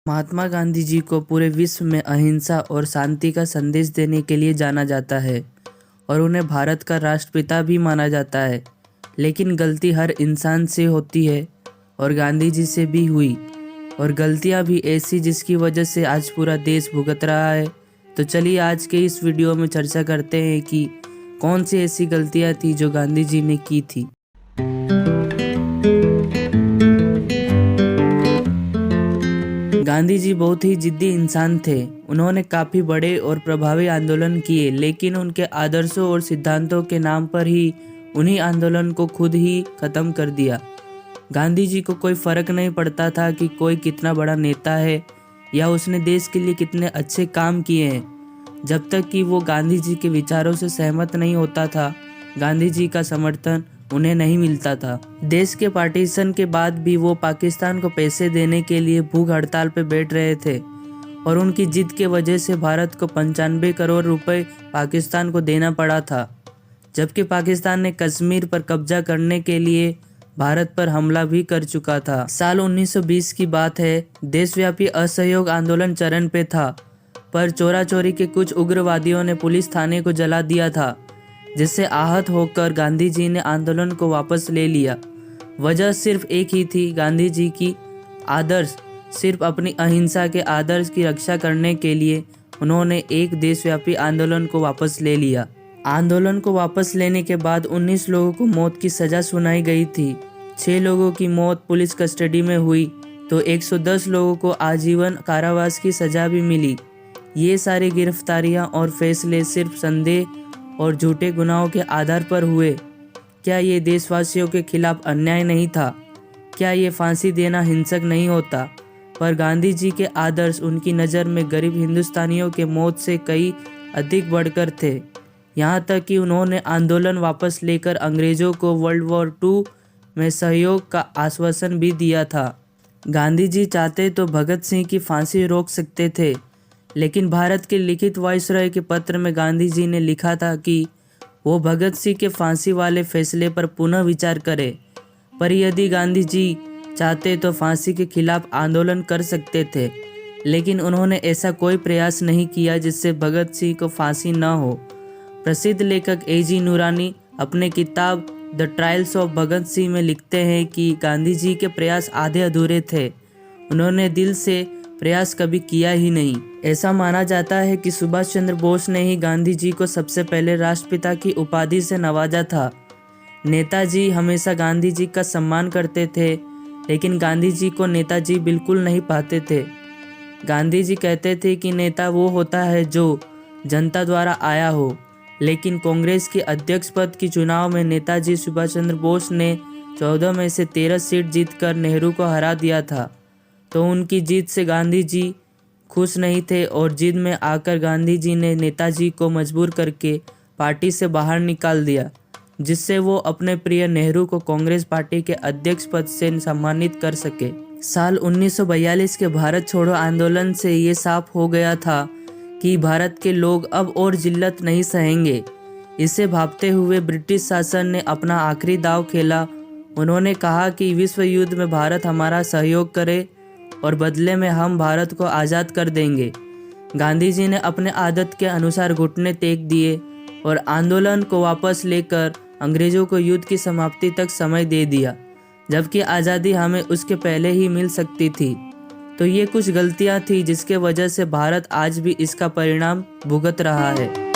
महात्मा गांधी जी को पूरे विश्व में अहिंसा और शांति का संदेश देने के लिए जाना जाता है और उन्हें भारत का राष्ट्रपिता भी माना जाता है। लेकिन गलती हर इंसान से होती है और गांधी जी से भी हुई, और गलतियां भी ऐसी जिसकी वजह से आज पूरा देश भुगत रहा है। तो चलिए आज के इस वीडियो में चर्चा करते हैं कि कौन सी ऐसी गलतियां थी जो गांधी जी ने की थी। गांधी जी बहुत ही जिद्दी इंसान थे। उन्होंने काफ़ी बड़े और प्रभावी आंदोलन किए, लेकिन उनके आदर्शों और सिद्धांतों के नाम पर ही उन्हीं आंदोलन को खुद ही ख़त्म कर दिया। गांधी जी को कोई फ़र्क नहीं पड़ता था कि कोई कितना बड़ा नेता है या उसने देश के लिए कितने अच्छे काम किए हैं। जब तक कि वो गांधी जी के विचारों से सहमत नहीं होता था, गांधी जी का समर्थन उन्हें नहीं मिलता था। देश के पार्टीशन के बाद भी वो पाकिस्तान को पैसे देने के लिए भूख हड़ताल पर बैठ रहे थे और उनकी जिद के वजह से भारत को 95 करोड़ रुपए पाकिस्तान को देना पड़ा था, जबकि पाकिस्तान ने कश्मीर पर कब्जा करने के लिए भारत पर हमला भी कर चुका था। साल 1920 की बात है। देशव्यापी असहयोग आंदोलन चरण पे था, पर चोरा चोरी के कुछ उग्रवादियों ने पुलिस थाने को जला दिया था, जिससे आहत होकर गांधी जी ने आंदोलन को वापस ले लिया। वजह सिर्फ एक ही थी, गांधी जी की आदर्श। सिर्फ अपनी अहिंसा के आदर्श की रक्षा करने के लिए उन्होंने एक देशव्यापी आंदोलन को वापस ले लिया। आंदोलन को वापस लेने के बाद 19 लोगों को मौत की सज़ा सुनाई गई थी। 6 लोगों की मौत पुलिस कस्टडी में हुई तो 110 लोगों को आजीवन कारावास की सज़ा भी मिली। ये सारी गिरफ्तारियां और फैसले सिर्फ संदेह और झूठे गुनाहों के आधार पर हुए। क्या ये देशवासियों के खिलाफ अन्याय नहीं था? क्या ये फांसी देना हिंसक नहीं होता? पर गांधी जी के आदर्श उनकी नज़र में गरीब हिंदुस्तानियों के मौत से कई अधिक बढ़कर थे। यहाँ तक कि उन्होंने आंदोलन वापस लेकर अंग्रेज़ों को वर्ल्ड वॉर II में सहयोग का आश्वासन भी दिया था। गांधी जी चाहते तो भगत सिंह की फांसी रोक सकते थे, लेकिन भारत के लिखित वायसराय के पत्र में गांधी जी ने लिखा था कि वो भगत सिंह के फांसी वाले फैसले पर पुनः विचार करें। पर यदि गांधी जी चाहते तो फांसी के खिलाफ आंदोलन कर सकते थे, लेकिन उन्होंने ऐसा कोई प्रयास नहीं किया जिससे भगत सिंह को फांसी न हो। प्रसिद्ध लेखक A.G. नूरानी अपने किताब the trials of Bhagat Singh में लिखते हैं कि गांधी जी के प्रयास आधे अधूरे थे। उन्होंने दिल से प्रयास कभी किया ही नहीं। ऐसा माना जाता है कि सुभाष चंद्र बोस ने ही गांधी जी को सबसे पहले राष्ट्रपिता की उपाधि से नवाजा था। नेताजी हमेशा गांधी जी का सम्मान करते थे, लेकिन गांधी जी को नेताजी बिल्कुल नहीं पाते थे। गांधी जी कहते थे कि नेता वो होता है जो जनता द्वारा आया हो, लेकिन कांग्रेस के अध्यक्ष पद की चुनाव में नेताजी सुभाष चंद्र बोस ने 14 में से 13 सीट जीतकर नेहरू को हरा दिया था। तो उनकी जीत से गांधी जी खुश नहीं थे और जिद में आकर गांधी जी ने नेताजी को मजबूर करके पार्टी से बाहर निकाल दिया, जिससे वो अपने प्रिय नेहरू को कांग्रेस पार्टी के अध्यक्ष पद से सम्मानित कर सके। साल 1942 के भारत छोड़ो आंदोलन से ये साफ हो गया था कि भारत के लोग अब और जिल्लत नहीं सहेंगे। इसे भांपते हुए ब्रिटिश शासन ने अपना आखिरी दांव खेला। उन्होंने कहा कि विश्व युद्ध में भारत हमारा सहयोग करे और बदले में हम भारत को आज़ाद कर देंगे। गांधी जी ने अपने आदत के अनुसार घुटने टेक दिए और आंदोलन को वापस लेकर अंग्रेज़ों को युद्ध की समाप्ति तक समय दे दिया, जबकि आज़ादी हमें उसके पहले ही मिल सकती थी। तो ये कुछ गलतियां थी जिसके वजह से भारत आज भी इसका परिणाम भुगत रहा है।